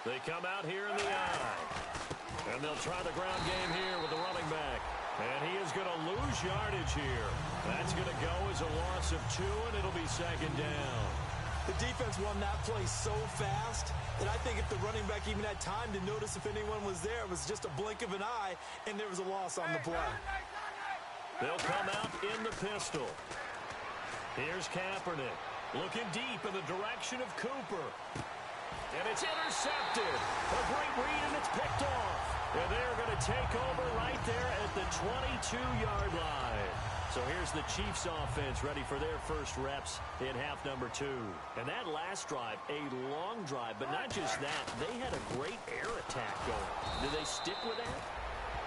They come out here in the I. And they'll try the ground game here with the running back. And he is going to lose yardage here. That's going to go as a loss of 2, and it'll be second down. The defense won that play so fast that I think if the running back even had time to notice if anyone was there, it was just a blink of an eye, and there was a loss on the play. They'll come out in the pistol. Here's Kaepernick looking deep in the direction of Cooper. And it's intercepted. A great read, and it's picked off. And they're going to take over right there at the 22-yard line. So here's the Chiefs offense ready for their first reps in half number 2. And that last drive, a long drive, but not just that. They had a great air attack going. Did they stick with that?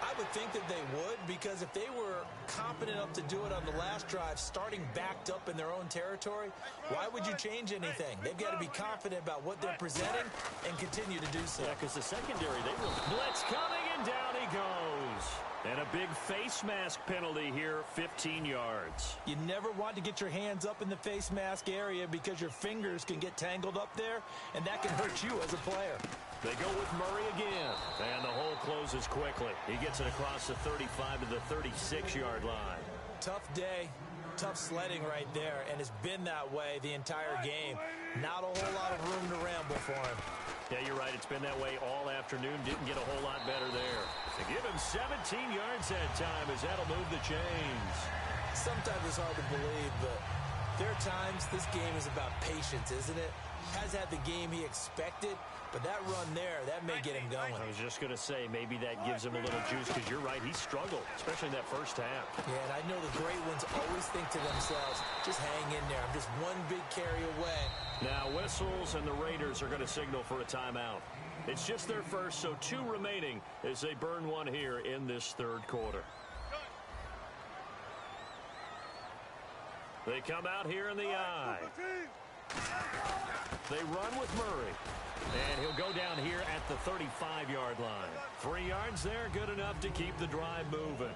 I would think that they would, because if they were confident enough to do it on the last drive, starting backed up in their own territory, why would you change anything? They've got to be confident about what they're presenting and continue to do so. Yeah, because the secondary, they will blitz coming, and down he goes. And a big face mask penalty here, 15 yards. You never want to get your hands up in the face mask area because your fingers can get tangled up there, and that can hurt you as a player. They go with Murray again, and the hole closes quickly. He gets it across the 35 to the 36-yard line. Tough day, tough sledding right there, and it's been that way the entire game. Not a whole lot of room to ramble for him. Yeah, you're right. It's been that way all afternoon. Didn't get a whole lot better there. To give him 17 yards that time, as that'll move the chains. Sometimes it's hard to believe, but there are times this game is about patience, isn't it? Has had the game he expected, but that run there, that may get him going. I was just going to say, maybe that gives him a little juice, because you're right, he struggled, especially in that first half. Yeah, and I know the great ones always think to themselves, just hang in there. I'm just one big carry away. Now whistles, and the Raiders are going to signal for a timeout. It's just their first, so 2 remaining as they burn one here in this third quarter. They come out here in the I. They run with Murray. And he'll go down here at the 35-yard line. 3 yards there, good enough to keep the drive moving.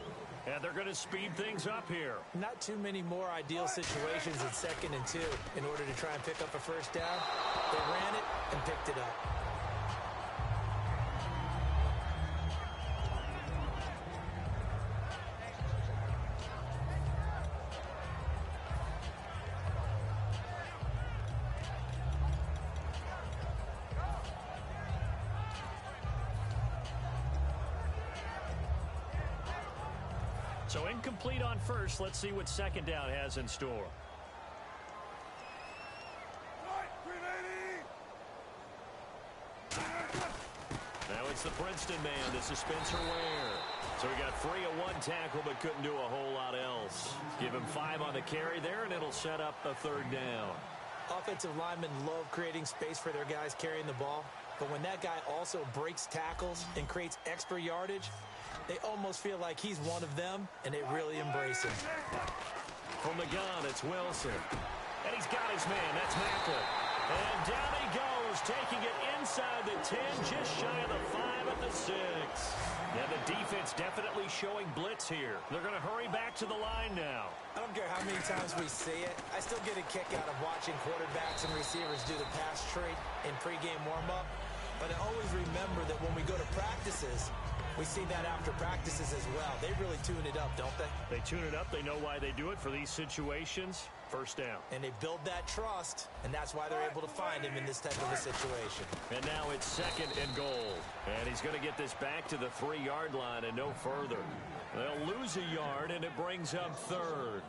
And they're going to speed things up here. Not too many more ideal situations in 2nd and 2 in order to try and pick up a first down. They ran it and picked it up. So incomplete on first. Let's see what second down has in store. Now it's the Princeton man. This is Spencer Ware. So he got free of 1 tackle, but couldn't do a whole lot else. Give him 5 on the carry there, and it'll set up a third down. Offensive linemen love creating space for their guys carrying the ball. But when that guy also breaks tackles and creates extra yardage, they almost feel like he's one of them, and they really embrace him. From the gun, it's Wilson. And he's got his man. That's Macklin. And down he goes, taking it inside the 10, just shy of the 5 at the 6. Yeah, the defense definitely showing blitz here. They're going to hurry back to the line now. I don't care how many times we see it. I still get a kick out of watching quarterbacks and receivers do the pass tree in pregame warm-up. But I always remember that when we go to practices, we see that after practices as well. They really tune it up, don't they? They tune it up. They know why they do it for these situations. First down. And they build that trust, and that's why they're able to find him in this type of a situation. And now it's 2nd and goal. And he's going to get this back to the 3-yard line and no further. They'll lose a yard, and it brings up 3rd.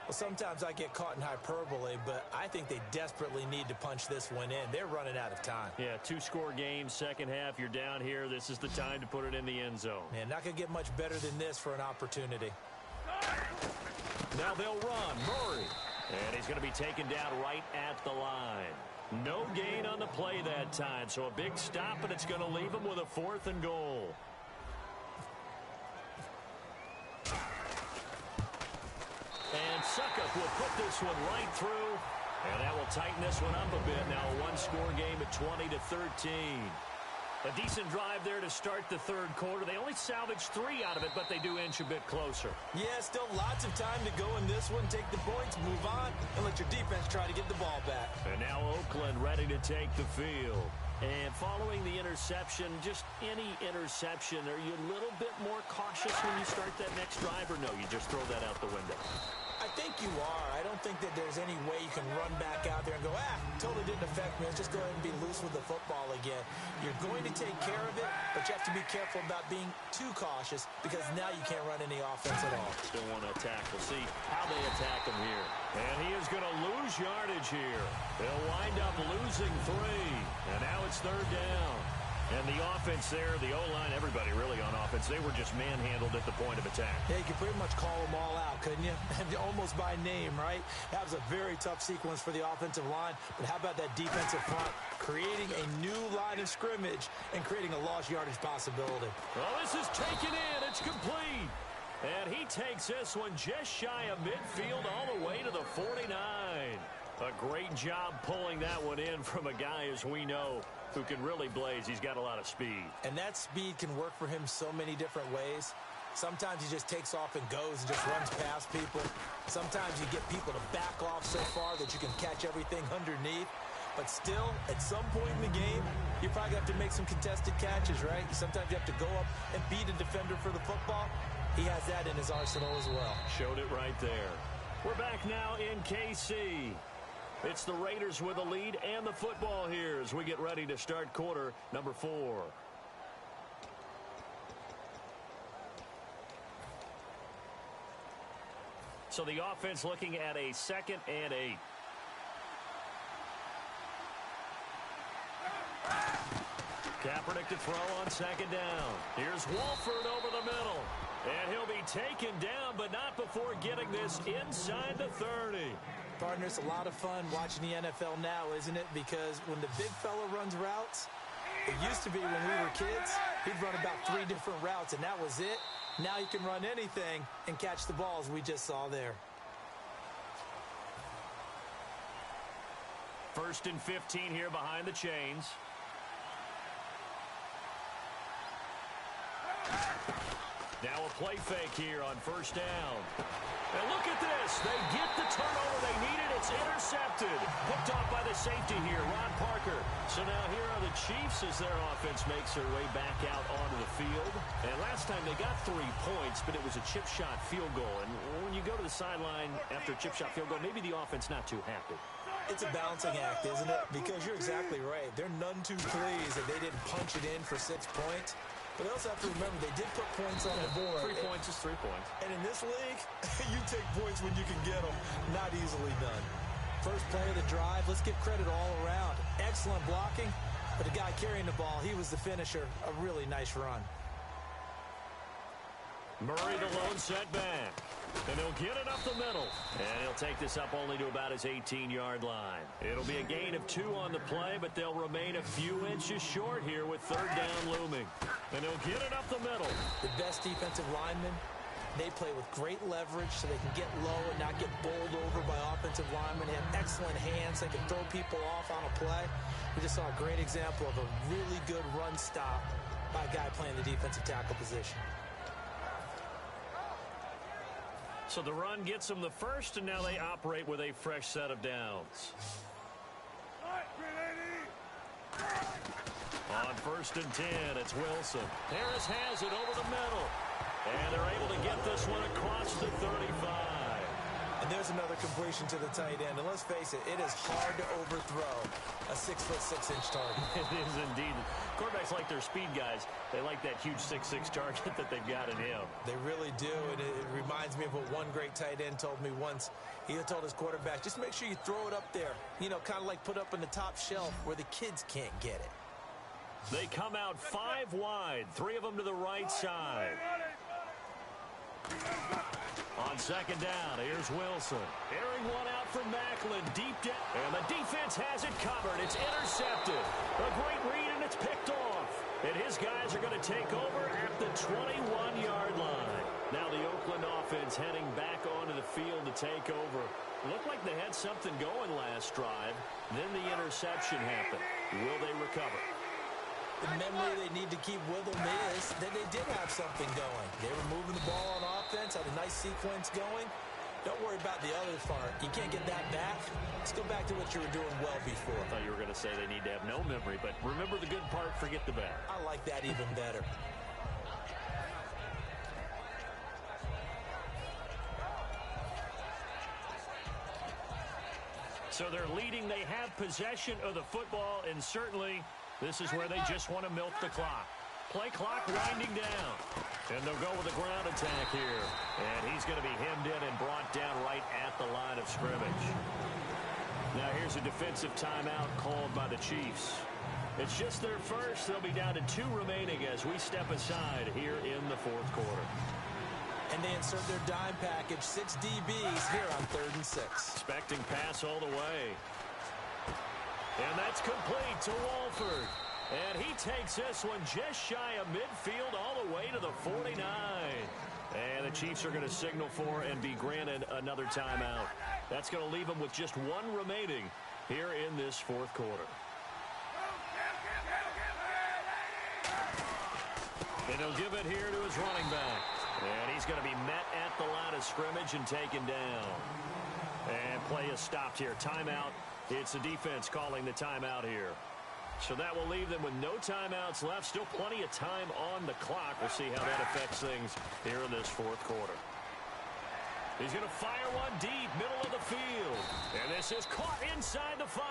Well, sometimes I get caught in hyperbole, but I think they desperately need to punch this one in. They're running out of time. Yeah, 2-score game, second half, you're down here. This is the time to put it in the end zone. Man, not going to get much better than this for an opportunity. Now they'll run. Murray. And he's going to be taken down right at the line. No gain on the play that time, so a big stop, and it's going to leave him with a 4th and goal. And Suckup will put this one right through, and that will tighten this one up a bit. Now a 1-score game at 20-13. A decent drive there to start the third quarter. They only salvaged 3 out of it, but they do inch a bit closer. Yeah, still lots of time to go in this one. Take the points, move on, and let your defense try to get the ball back. And now Oakland ready to take the field. And following the interception, just any interception, are you a little bit more cautious when you start that next drive, or no, you just throw that out the window? I think you are. I don't think that there's any way you can run back out there and go, totally didn't affect me. Let's just go ahead and be loose with the football again. You're going to take care of it, but you have to be careful about being too cautious because now you can't run any offense at all. Still want to attack. We'll see how they attack him here. And he is going to lose yardage here. They'll wind up losing 3. And now it's 3rd down. And the offense there, the O-line, everybody really on offense, they were just manhandled at the point of attack. Yeah, you could pretty much call them all out, couldn't you? Almost by name, right? That was a very tough sequence for the offensive line. But how about that defensive front? Creating a new line of scrimmage and creating a lost yardage possibility. Well, this is taken in. It's complete. And he takes this one just shy of midfield all the way to the 49. A great job pulling that one in from a guy, as we know, who can really blaze. He's got a lot of speed. And that speed can work for him so many different ways. Sometimes he just takes off and goes and just runs past people. Sometimes you get people to back off so far that you can catch everything underneath. But still, at some point in the game, you probably have to make some contested catches, right? Sometimes you have to go up and beat a defender for the football. He has that in his arsenal as well. Showed it right there. We're back now in KC. It's the Raiders with the lead and the football here as we get ready to start quarter number 4. So the offense looking at a 2nd and 8. Kaepernick to throw on 2nd down. Here's Wolford over the middle. And he'll be taken down, but not before getting this inside the 30. Partner, it's a lot of fun watching the NFL now, isn't it? Because when the big fella runs routes, it used to be when we were kids, he'd run about 3 different routes, and that was it. Now you can run anything and catch the balls we just saw there. 1st and 15 here behind the chains. Now a play fake here on 1st down. And look at this. They get the turnover they needed. It's intercepted. Picked off by the safety here, Ron Parker. So now here are the Chiefs as their offense makes their way back out onto the field. And last time they got 3 points, but it was a chip shot field goal. And when you go to the sideline after a chip shot field goal, maybe the offense not too happy. It's a balancing act, isn't it? Because you're exactly right. They're none too pleased that they didn't punch it in for 6 points. But they also have to remember they did put points on the board. 3 points is 3 points. And in this league, you take points when you can get them. Not easily done. First play of the drive, let's give credit all around. Excellent blocking, but the guy carrying the ball, he was the finisher. A really nice run. Murray the lone setback. And he'll get it up the middle. And he'll take this up only to about his 18-yard line. It'll be a gain of 2 on the play, but they'll remain a few inches short here with 3rd down looming. And he'll get it up the middle. The best defensive linemen, they play with great leverage so they can get low and not get bowled over by offensive linemen. They have excellent hands. They can throw people off on a play. We just saw a great example of a really good run stop by a guy playing the defensive tackle position. So the run gets them the first, and now they operate with a fresh set of downs. On 1st and 10, it's Wilson. Harris has it over the middle. And they're able to get this one across the 35. And there's another completion to the tight end. And let's face it, it is hard to overthrow a 6'6" target. It is indeed. Quarterbacks like their speed guys. They like that huge 6'6" target that they've got in him. They really do. And it reminds me of what one great tight end told me once. He had told his quarterback, just make sure you throw it up there. You know, kind of like put up on the top shelf where the kids can't get it. They come out 5 wide. 3 of them to the right side. On 2nd down, here's Wilson. Airing one out from Macklin, deep down. And the defense has it covered. It's intercepted. A great read, and it's picked off. And his guys are going to take over at the 21-yard line. Now the Oakland offense heading back onto the field to take over. Looked like they had something going last drive. Then the interception happened. Will they recover? The memory they need to keep with them is that they did have something going. They were moving the ball on offense, had a nice sequence going, Don't worry about the other part. You can't get that back. Let's go back to what you were doing well before. I thought you were going to say they need to have no memory, but remember the good part, forget the bad. I like that even better. So they're leading. They have possession of the football, and certainly this is where they just want to milk the clock. Play clock winding down. And they'll go with a ground attack here. And he's going to be hemmed in and brought down right at the line of scrimmage. Now here's a defensive timeout called by the Chiefs. It's just their first. They'll be down to 2 remaining as we step aside here in the fourth quarter. And they insert their dime package, 6 DBs here on 3rd and 6. Expecting pass all the way. And that's complete to Walford. And he takes this one just shy of midfield all the way to the 49. And the Chiefs are going to signal for and be granted another timeout. That's going to leave them with just 1 remaining here in this fourth quarter. And he'll give it here to his running back. And he's going to be met at the line of scrimmage and taken down. And play is stopped here. Timeout. It's the defense calling the timeout here. So that will leave them with no timeouts left. Still plenty of time on the clock. We'll see how that affects things here in this fourth quarter. He's going to fire one deep, middle of the field. And this is caught inside the 5.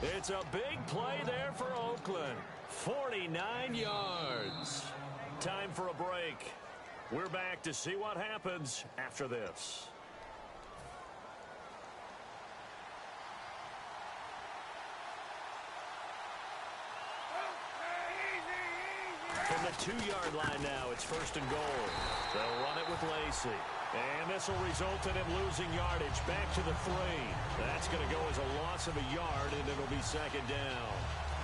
It's a big play there for Oakland. 49 yards. Time for a break. We're back to see what happens after this. From the 2-yard line now, it's 1st and goal. They'll run it with Lacey. And this will result in him losing yardage back to the 3. That's going to go as a loss of a yard, and it'll be 2nd down.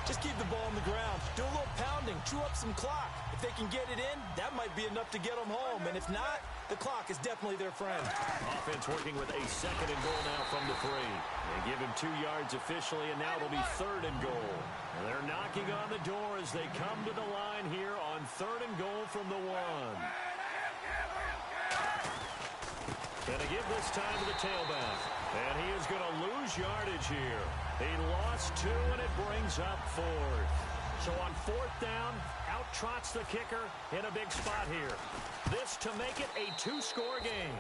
Just keep the ball on the ground. Do a little pounding. Chew up some clock. If they can get it in, that might be enough to get them home. And if not, the clock is definitely their friend. Offense working with a 2nd and goal now from the 3. They give him 2 yards officially, and now it'll be 3rd and goal. And they're knocking on the door as they come to the line here on 3rd and goal from the 1. Gonna give this time to the tailback. And he is going to lose yardage here. He lost 2, and it brings up 4th. So on 4th down, out trots the kicker in a big spot here. This to make it a 2-score game.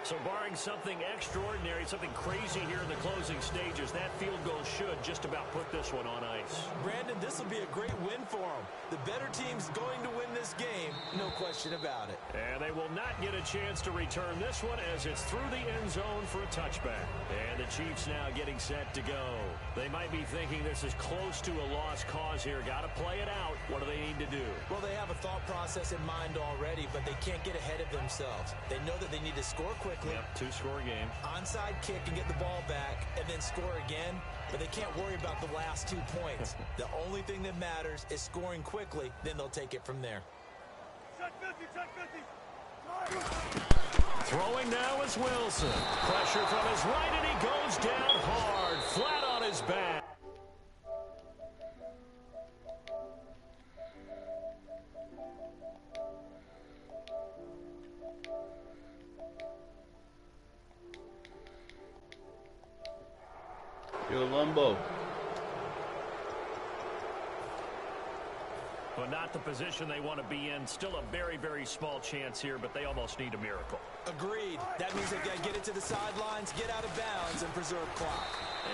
So barring something extraordinary, something crazy here in the closing stages, that field goal should just about put this one on ice. Brandon, this will be a great win for them. The better team's going to win this game, no question about it. And they will not get a chance to return this one as it's through the end zone for a touchback. And the Chiefs now getting set to go. They might be thinking this is close to a lost cause here. Got to play it out. What do they need to do? Well, they have a thought process in mind already, but they can't get ahead of themselves. They know that they need to score quickly. Yep, 2-score game. Onside kick and get the ball back and then score again, but they can't worry about the last 2 points. The only thing that matters is scoring quickly, then they'll take it from there. Throwing now is Wilson. Pressure from his right, and he goes down hard, flat on his back. Yo, Lumbo. But not the position they want to be in. Still a very, very small chance here, but they almost need a miracle. Agreed. That means they've got to get it to the sidelines, get out of bounds, and preserve clock.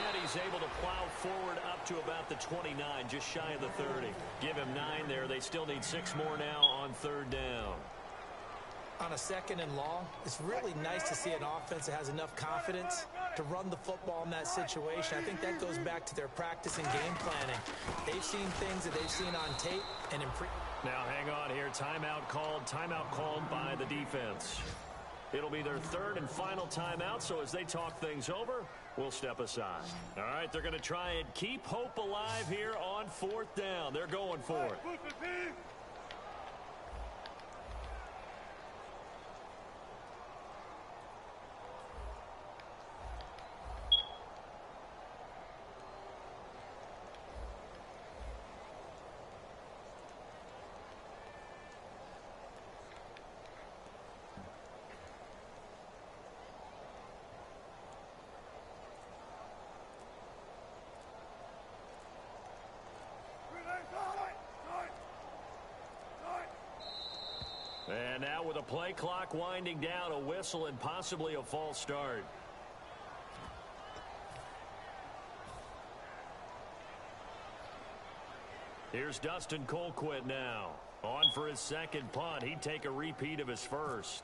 And he's able to plow forward up to about the 29, just shy of the 30. Give him 9 there. They still need 6 more now on 3rd down. On a 2nd and long, it's really nice to see an offense that has enough confidence to run the football in that situation. I think that goes back to their practice and game planning. They've seen things that they've seen on tape and in Now hang on here. Timeout called by the defense. It'll be their 3rd and final timeout, so as they talk things over, we'll step aside. All right, they're going to try and keep hope alive here on 4th down. They're going for it. And now with a play clock winding down, a whistle and possibly a false start. Here's Dustin Colquitt now. On for his second punt. He'd take a repeat of his first.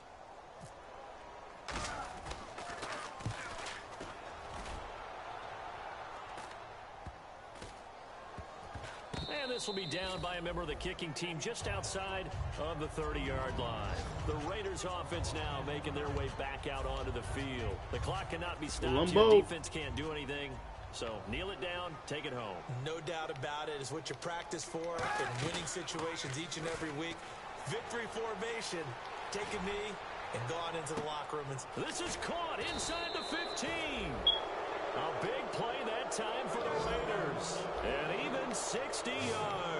And this will be down by a member of the kicking team just outside of the 30-yard line. The Raiders offense now making their way back out onto the field. The clock cannot be stopped. Your defense can't do anything. So kneel it down, take it home. No doubt about it. It's what you practice for in winning situations each and every week. Victory formation. Take a knee and go on into the locker room. This is caught inside the 15. A big play that time for the Raiders. And even 60 yards.